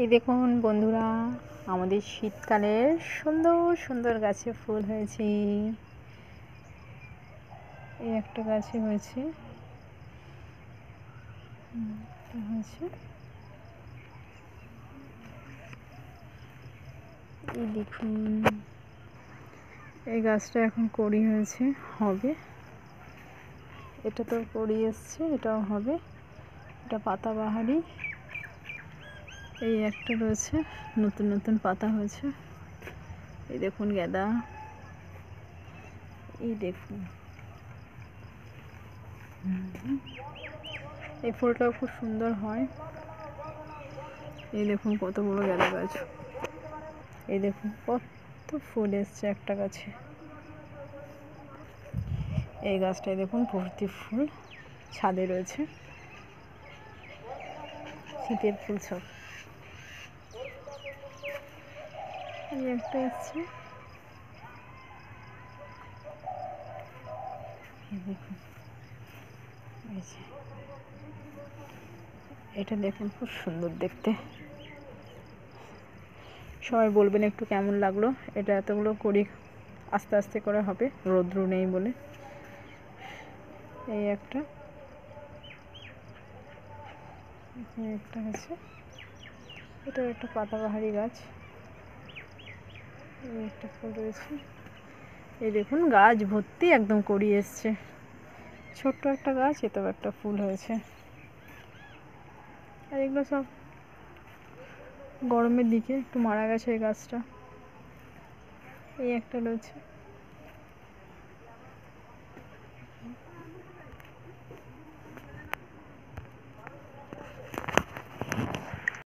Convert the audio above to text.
এই দেখুন বন্ধুরা, আমাদের শীতকালের সুন্দর সুন্দর গাছে ফুল হয়েছে। এই একটা গাছে হয়েছে, এই দেখুন এই গাছটা এখন কড়ি হয়েছে, হবে। এটা তো কড়ি এসছে, এটাও হবে। এটা পাতাবাহারি। এই একটা রয়েছে, নতুন নতুন পাতা হয়েছে। এই দেখুন গাঁদা, এই দেখুন এই ফুলটাও খুব সুন্দর হয়। এই দেখুন কত বড় গাঁদা গাছ। এই দেখুন কত ফুল এসছে একটা গাছে। এই গাছটায় দেখুন ভর্তি ফুল ছাদে রয়েছে, শীতের ফুল সব। এই একটা এসছে, দেখুন এটা দেখুন খুব সুন্দর দেখতে। সবাই বলবেন একটু কেমন লাগলো। এটা এতগুলো করি আস্তে আস্তে করে হবে, রৌদ্র নেই বলে। এই একটা একটা আছে, এটা একটা পাতাবাহারি গাছ। এই একটা ফুল রয়েছে। এই দেখুন গাছ ভর্তি একদম কড়ি এসছে। ছোট্ট একটা গাছ, এতেও একটা ফুল হয়েছে। আর এগুলো সব গরমের দিকে একটু মারা গেছে এই গাছটা। এই একটা রয়েছে।